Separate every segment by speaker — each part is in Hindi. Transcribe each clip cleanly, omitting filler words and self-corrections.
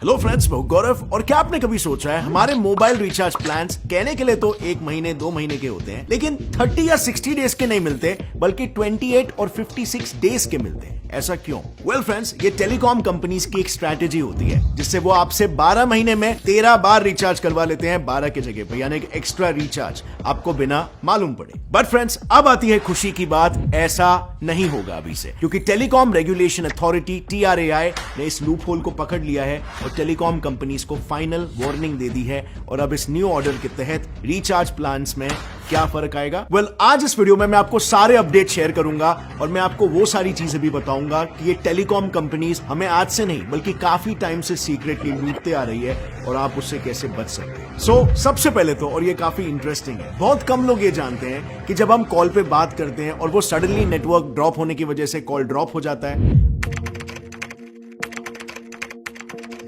Speaker 1: हेलो फ्रेंड्स, मैं गौरव। और क्या आपने कभी सोचा है हमारे मोबाइल रिचार्ज प्लान्स कहने के लिए तो 1 महीने 2 महीने के होते हैं, लेकिन 30 या 60 डेज के नहीं मिलते बल्कि 28 और 56 डेज के मिलते हैं। ऐसा क्यों? वेल फ्रेंड्स, ये टेलीकॉम कंपनीज की एक स्ट्रैटेजी होती है जिससे वो आपसे 12 महीने में 13 बार रिचार्ज करवा लेते हैं 12 के जगह पर, यानी कि एक्स्ट्रा रिचार्ज आपको बिना मालूम पड़े। बट फ्रेंड्स, अब आती है खुशी की बात, ऐसा नहीं होगा अभी से, क्योंकि टेलीकॉम रेगुलेशन अथॉरिटी TRAI ने इस लूप होल को पकड़ लिया है और टेलीकॉम कंपनीज को फाइनल वार्निंग दे दी है। और अब इस न्यू ऑर्डर के तहत रिचार्ज प्लान्स में क्या फर्क आएगा? वेल, आज इस वीडियो में मैं आपको सारे अपडेट शेयर करूंगा और मैं आपको वो सारी चीजें भी बताऊंगा कि ये टेलीकॉम कंपनीज हमें आज से नहीं बल्कि काफी टाइम से सीक्रेटली लूटते आ रही है और आप उससे कैसे बच सकते हैं। सो सबसे पहले तो, और ये काफी इंटरेस्टिंग है, बहुत कम लोग ये जानते हैं कि जब हम कॉल पे बात करते हैं और वो सडनली नेटवर्क ड्रॉप होने की वजह से कॉल ड्रॉप हो जाता है,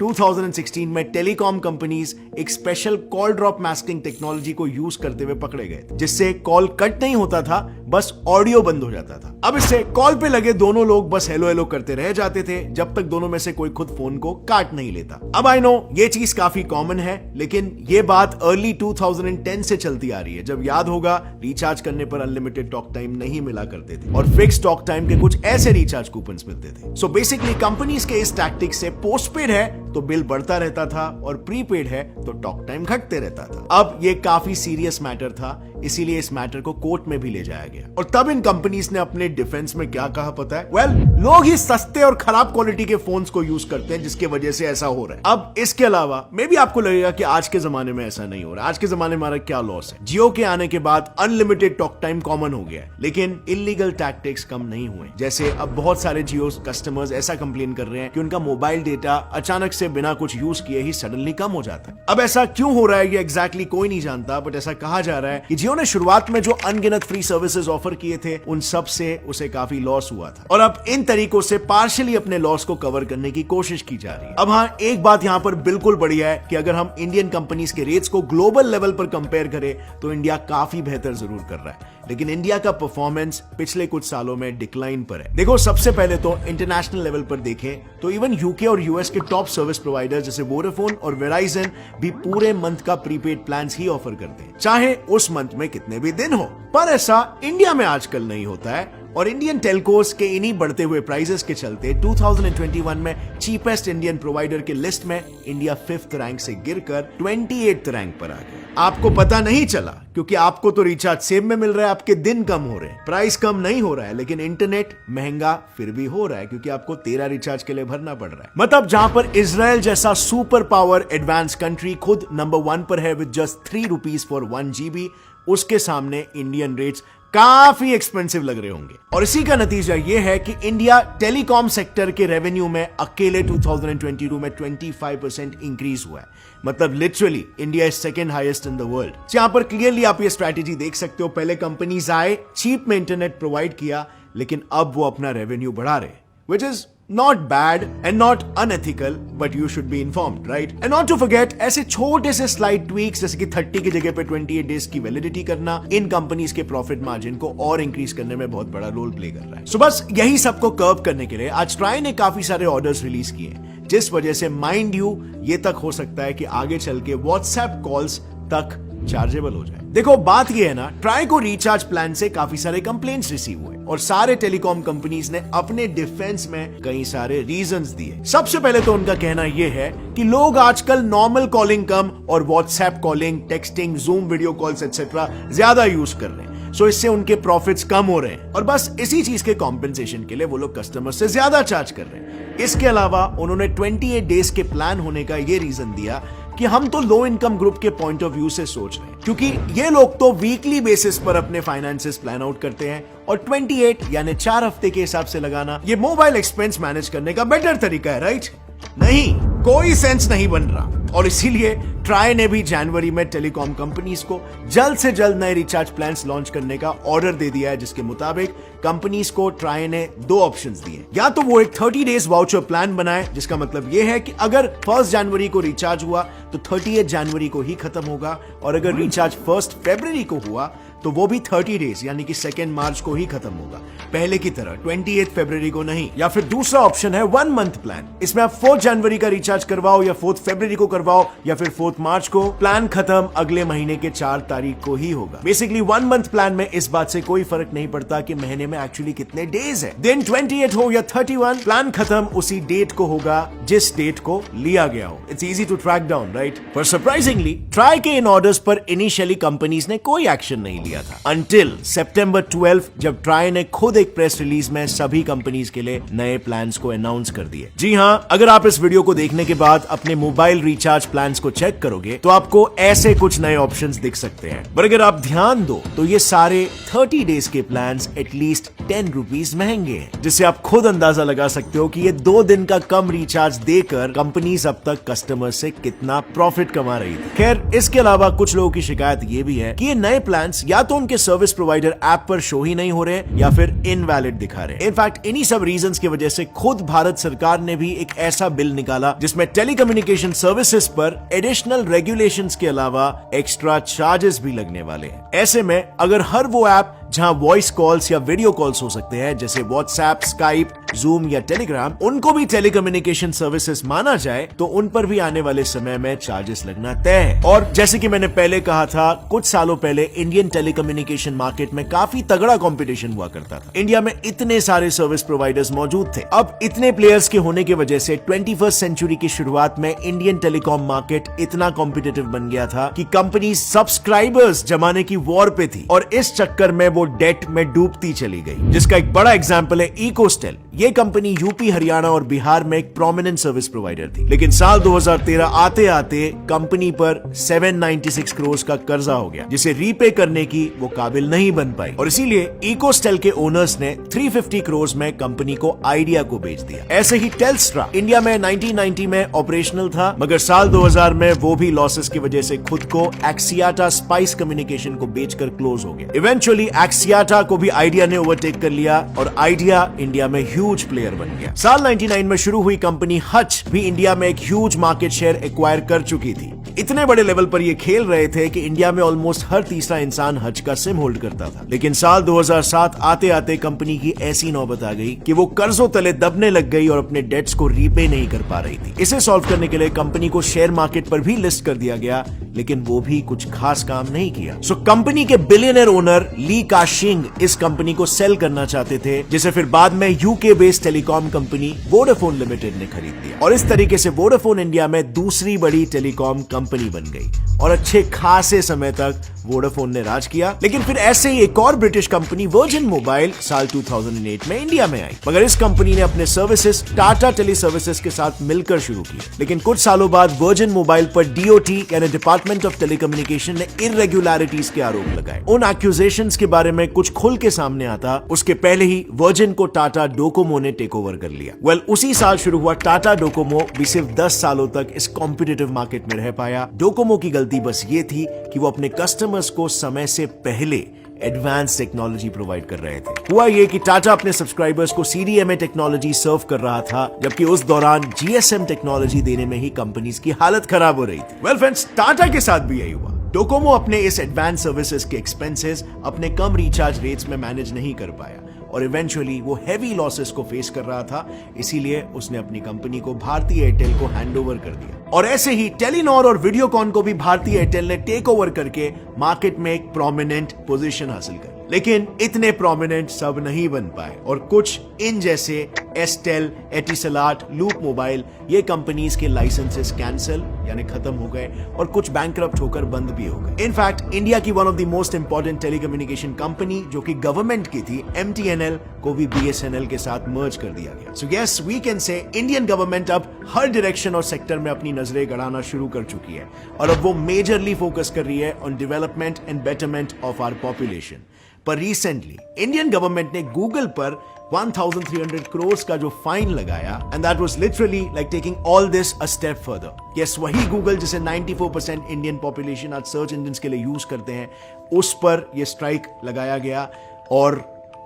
Speaker 1: 2016 में टेलीकॉम कंपनीज एक special call drop masking technology को यूज करते हुए पकड़े गए, जिससे कॉल कट नहीं होता था, बस ऑडियो बंद हो जाता था। अब इससे कॉल पे लगे दोनों लोग बस हेलो हेलो करते रह जाते थे जब तक दोनों में से कोई खुद फोन को काट नहीं लेता। अब आई नो ये चीज काफी कॉमन है, लेकिन ये बात अर्ली 2010 से चलती आ रही है, जब याद होगा रिचार्ज करने पर अनलिमिटेड टॉक टाइम नहीं मिला करते थे और फिक्स टॉक टाइम के कुछ ऐसे रिचार्ज कूपन्स मिलते थे। सो बेसिकली कंपनीज के इस टैक्टिक से पोस्टपेड है तो बिल बढ़ता रहता था और प्रीपेड है तो टॉक टाइम घटते रहता था। अब ये काफी सीरियस मैटर था, इसीलिए इस मैटर को कोर्ट में भी ले जाया गया। और तब इन कंपनीज ने अपने डिफेंस में क्या कहा पता है? वेल, लोग ही सस्ते और खराब क्वालिटी के फोन्स को यूज करते हैं जिसकी वजह से ऐसा हो रहा है। अब इसके अलावा मे भी आपको लगेगा कि आज के जमाने में ऐसा नहीं हो रहा। आज के जमाने में हमारा क्या लॉस है? जियो के आने के बाद अनलिमिटेड टॉक टाइम कॉमन हो गया है, लेकिन इलीगल टैक्टिक्स कम नहीं हुए। जैसे अब बहुत सारे जियो कस्टमर्स ऐसा कंप्लेन कर रहे हैं कि उनका मोबाइल डेटा अचानक से बिना कुछ यूज किए ही सडनली कम हो जाता है। अब ऐसा क्यों हो रहा है ये एग्जैक्टली कोई नहीं जानता, बट ऐसा कहा जा रहा है कि जियो ने शुरुआत में जो अनगिनत फ्री सर्विसेज ऑफर किए थे उन सब से उसे काफी लॉस हुआ था और अब इन तरीकों से पार्शियली अपने लॉस को कवर करने की कोशिश की जा रही है। अब हाँ, एक बात यहां पर बिल्कुल बढ़िया है कि अगर हम इंडियन कंपनीज के रेट्स को ग्लोबल लेवल पर कंपेयर करें तो इंडिया काफी बेहतर जरूर कर रहा है, लेकिन इंडिया का परफॉर्मेंस पिछले कुछ सालों में डिक्लाइन पर है। देखो, सबसे पहले तो इंटरनेशनल लेवल पर देखें तो इवन यूके और यूएस के टॉप सर्विस प्रोवाइडर जैसे वोडाफोन और वेराइजन भी पूरे मंथ का प्रीपेड प्लान्स ही ऑफर करते हैं, चाहे उस मंथ में कितने भी दिन हो। पर ऐसा इंडिया में आजकल नहीं होता है और इंडियन टेलकोस के इन्हीं बढ़ते हुए प्राइसेस के चलते 2021 में चीपेस्ट इंडियन प्रोवाइडर के लिस्ट में इंडिया 5th रैंक से गिरकर 28th रैंक पर आ गया। आपको पता नहीं चला क्योंकि आपको तो रिचार्ज सेम में मिल रहा है, आपके दिन कम हो रहे हैं, प्राइस कम नहीं हो रहा है, लेकिन इंटरनेट महंगा फिर भी हो रहा है क्योंकि आपको 13 रिचार्ज के लिए भरना पड़ रहा है। मतलब जहां पर इजराइल जैसा सुपर पावर एडवांस कंट्री खुद नंबर 1 पर है with just 3 rupees for 1 GB, उसके सामने इंडियन रेट्स काफी एक्सपेंसिव लग रहे होंगे। और इसी का नतीजा यह है कि इंडिया टेलीकॉम सेक्टर के रेवेन्यू में अकेले 2022 में 25% इंक्रीज हुआ है। मतलब literally India is second highest in the world. यहां पर क्लियरली आप ये स्ट्रैटेजी देख सकते हो। पहले कंपनीज आए, चीप में इंटरनेट प्रोवाइड किया, लेकिन अब वो अपना रेवेन्यू बढ़ा रहे, which is not bad and not unethical, but you should be informed, right? And not to forget, ऐसे छोटे से स्लाइड ट्वीक्स जैसे कि 30 की जगह पे 28 डेज की वैलिडिटी करना इन कंपनीज के प्रॉफिट मार्जिन को और इंक्रीज करने में बहुत बड़ा रोल प्ले कर रहा है। सो बस यही सबको कर्व करने के लिए आज ट्राई ने काफी सारे ऑर्डर्स रिलीज किए, जिस वजह से माइंड यू ये तक हो सकता है कि आगे चल के व्हाट्सएप कॉल्स तक चार्जेबल हो जाए। देखो, बात ये है ना, ट्राई को रिचार्ज प्लान से काफी सारे कंप्लेंट्स रिसीव हुए और सारे टेलीकॉम कंपनीज ने अपने डिफेंस में कई सारे रीजंस दिए। सबसे पहले तो उनका कहना यह है कि लोग आजकल नॉर्मल कॉलिंग कम और WhatsApp calling, texting, zoom video calls etcetera ज्यादा यूज कर रहे हैं, सो इससे उनके प्रॉफिट्स कम हो रहे हैं और बस इसी चीज के कॉम्पेंसेशन के लिए वो लोग कस्टमर से ज्यादा चार्ज कर रहे हैं। इसके अलावा उन्होंने 28 डेज के प्लान होने का ये रीजन दिया कि हम तो लो इनकम ग्रुप के पॉइंट ऑफ व्यू से सोच रहे हैं, क्योंकि ये लोग तो वीकली बेसिस पर अपने फाइनेंसेस प्लान आउट करते हैं और 28 यानी 4 हफ्ते के हिसाब से लगाना ये मोबाइल एक्सपेंस मैनेज करने का बेटर तरीका है, राइट? नहीं, कोई सेंस नहीं बन रहा। और इसीलिए ट्राई ने भी जनवरी में टेलीकॉम कंपनीज को जल्द से जल्द नए रिचार्ज प्लान्स लॉन्च करने का ऑर्डर दे दिया है, जिसके मुताबिक कंपनीज को ट्राई ने 2 ऑप्शंस दिए। या तो वो एक 30 डेज वाउचर प्लान बनाए, जिसका मतलब ये है कि अगर 1 जनवरी को रिचार्ज हुआ तो 30 जनवरी को ही खत्म होगा, और अगर रिचार्ज 1 फरवरी को हुआ तो वो भी 30 डेज यानी कि 2 मार्च को ही खत्म होगा। पहले की तरह 28 फरवरी को नहीं। या फिर दूसरा ऑप्शन है 1 मंथ प्लान। इसमें आप 4 जनवरी का रिचार्ज करवाओ या 4 फरवरी को करवाओ या फिर 4 मार्च को, प्लान खत्म अगले महीने के 4 तारीख को ही होगा। बेसिकली 1 मंथ प्लान में इस बात से कोई फर्क नहीं पड़ता कि महीने में एक्चुअली कितने डेज है। दिन 28 हो या 31, प्लान खत्म उसी डेट को होगा जिस डेट को लिया गया हो। It's easy to track down, right? पर सरप्राइजिंगली ट्राई के इन ऑर्डर्स पर इनिशियली कंपनीज ने कोई एक्शन नहीं लिया था अंटिल सितंबर 12 जब ट्राई ने खुद एक प्रेस रिलीज में सभी कंपनीज के लिए नए प्लान्स को अनाउंस कर दिए। जी हां, अगर आप इस वीडियो को देखने के बाद अपने मोबाइल रिचार्ज प्लान्स को चेक करोगे तो आपको ऐसे कुछ नए ऑप्शंस दिख सकते हैं। पर अगर आप ध्यान दो तो ये सारे 30 डेज के प्लान्स एटलीस्ट 10 रुपीज महंगे हैं, जिससे आप खुद अंदाजा लगा सकते हो कि ये 2 दिन का कम रिचार्ज देकर कंपनीज अब तक कस्टमर से कितना प्रॉफिट कमा रही थी। खैर, इसके अलावा कुछ लोगों की शिकायत ये भी है कि ये नए प्लान्स या तो उनके सर्विस प्रोवाइडर ऐप पर शो ही नहीं हो रहे या फिर इनवैलिड दिखा रहे। इनफैक्ट इन्हीं सब रीजंस की वजह से खुद भारत सरकार ने भी एक ऐसा बिल निकाला जिसमें टेलीकम्युनिकेशन सर्विसेज पर एडिशनल रेगुलेशंस के अलावा एक्स्ट्रा चार्जेस भी लगने वाले हैं। ऐसे में अगर हर वो ऐप जहां वॉइस कॉल्स या वीडियो कॉल्स हो सकते हैं जैसे व्हाट्सएप, स्काइप, जूम या टेलीग्राम, उनको भी टेलीकम्युनिकेशन सर्विसेज माना जाए तो उन पर भी आने वाले समय में चार्जेस लगना तय है। और जैसे कि मैंने पहले कहा था, कुछ सालों पहले इंडियन टेलीकम्युनिकेशन मार्केट में काफी तगड़ा कंपटीशन हुआ करता था। इंडिया में इतने सारे सर्विस प्रोवाइडर्स मौजूद थे। अब इतने प्लेयर्स के होने की वजह से 21st सेंचुरी की शुरुआत में इंडियन टेलीकॉम मार्केट इतना कॉम्पिटिटिव बन गया था कि कंपनी सब्सक्राइबर्स जमाने की वॉर पे थी और इस चक्कर में वो डेट में डूबती चली गई। जिसका एक बड़ा एग्जांपल है इकोस्टेल। ये कंपनी यूपी, हरियाणा और बिहार में एक प्रोमिनेंट सर्विस प्रोवाइडर थी, लेकिन साल 2013 आते आते कंपनी पर 796 करोड़ का कर्जा हो गया, जिसे रीपे करने की वो काबिल नहीं बन पाई और इसीलिए इकोस्टेल के ओनर्स ने 350 करोड़ में कंपनी को आइडिया को बेच दिया। ऐसे ही टेलस्ट्रा इंडिया में 1990 में ऑपरेशनल था, मगर साल 2000 में वो भी लॉसेस की वजह से खुद को एक्सियाटा स्पाइस कम्युनिकेशन को बेचकर क्लोज हो गया। इवेंचुअली एक्सियाटा को भी आइडिया ने ओवरटेक कर लिया और आइडिया इंडिया में ह्यूज प्लेयर बन गया। साल 99 में शुरू हुई कंपनी हच भी इंडिया में एक ह्यूज मार्केट शेयर एक्वायर कर चुकी थी। इतने बड़े लेवल पर ये खेल रहे थे कि इंडिया में ऑलमोस्ट हर तीसरा इंसान हज का सिम होल्ड करता था। लेकिन साल 2007 आते आते कंपनी की ऐसी नौबत आ गई कि वो कर्जों तले दबने लग गई और अपने डेट्स को रीपे नहीं कर पा रही थी। इसे सॉल्व करने के लिए कंपनी को शेयर मार्केट पर भी लिस्ट कर दिया गया, लेकिन वो भी कुछ खास काम नहीं किया। सो कंपनी के बिलियनर ओनर ली का-शिंग इस कंपनी को सेल करना चाहते थे, जिसे फिर बाद में UK based telecom company Vodafone limited ने खरीद लिया और इस तरीके से वोडाफोन इंडिया में दूसरी बड़ी टेलीकॉम कंपनी बन गई और अच्छे खासे समय तक वोडाफोन ने राज किया। लेकिन फिर ऐसे ही एक और ब्रिटिश कंपनी वर्जिन मोबाइल साल 2008 में इंडिया में आई, मगर इस कंपनी ने अपने सर्विसेज टाटा टेली सर्विसेज के साथ मिलकर शुरू की। लेकिन कुछ सालों बाद वर्जिन मोबाइल पर डीओटी यानी डिपार्टमेंट ऑफ टेलीकम्युनिकेशन ने इरेगुलरिटीज के आरोप लगाए। उन एक्यूजेशंस के बारे में कुछ खुल के सामने आता उसके पहले ही वर्जिन को टाटा डोकोमो ने टेक ओवर कर लिया। उसी साल शुरू हुआ टाटा डोकोमो भी सिर्फ 10 सालों तक इस कॉम्पिटिटिव मार्केट में रह पाया। डोकोमो की गलती बस ये थी कि वो अपने कस्टमर्स को समय से पहले एडवांस टेक्नोलॉजी प्रोवाइड कर रहे थे। हुआ ये कि टाटा अपने सब्सक्राइबर्स को सीडीएमए टेक्नोलॉजी सर्व कर रहा था, जबकि उस दौरान जीएसएम टेक्नोलॉजी देने में ही कंपनीज की हालत खराब हो रही थी। वेल फ्रेंड्स, टाटा के साथ भी यही हुआ। डोकोमो अपने इस एडवांस सर्विसेज के एक्सपेंसेस अपने कम रिचार्ज रेट्स में मैनेज नहीं कर पाया और इवेंचुअली वो हेवी लॉसेस को फेस कर रहा था। इसीलिए उसने अपनी कंपनी को भारती एयरटेल को हैंडओवर कर दिया और ऐसे ही टेलीनॉर और वीडियोकॉन को भी भारती एयरटेल ने टेक ओवर करके मार्केट में एक प्रोमिनेंट पोजीशन हासिल कर। लेकिन इतने प्रोमिनेंट सब नहीं बन पाए और कुछ इन जैसे एस्टेल, एटिसलाट, लूप मोबाइल ये कंपनीज के लाइसेंसेस कैंसिल यानी खत्म हो गए और कुछ बैंकरप्ट होकर बंद भी हो गए। इनफैक्ट इंडिया की one of the most important telecommunication company जो कि गवर्नमेंट की थी, MTNL को भी BSNL के साथ मर्ज कर दिया गया। So yes, we can say Indian government अब हर डायरेक्शन और सेक्टर में अपनी नजरें गड़ाना शुरू कर चुकी है और अब वो मेजरली फोकस कर रही है on development and betterment of our population. पर रिसेंटली इंडियन गवर्नमेंट ने गूगल पर 1300 करोड़ का जो फाइन लगाया, and that was literally like taking all this a step further. Yes, वही गूगल जिसे 94% इंडियन पॉपुलेशन आज सर्च इंजन के लिए यूज करते हैं, उस पर यह स्ट्राइक लगाया गया। और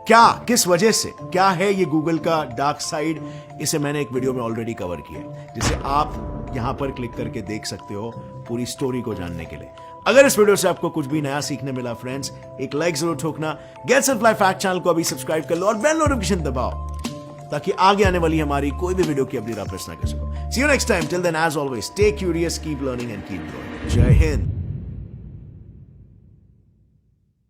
Speaker 1: क्या, किस वजह से, क्या है ये गूगल का डार्क साइड, इसे मैंने एक वीडियो में ऑलरेडी कवर किया है, जिसे आप यहां पर क्लिक करके देख सकते हो पूरी स्टोरी को जानने के लिए। अगर इस वीडियो से आपको कुछ भी नया सीखने मिला फ्रेंड्स, एक लाइक जरूर ठोकना। Gets and Fly Fact channel को अभी सब्सक्राइब कर लो और बेल नोटिफिकेशन दबाओ ताकि आगे आने वाली हमारी कोई भी वीडियो की अपडेट आप मिस ना कर सको। See you next time, till then as always stay curious, keep learning and keep growing. जय हिंद।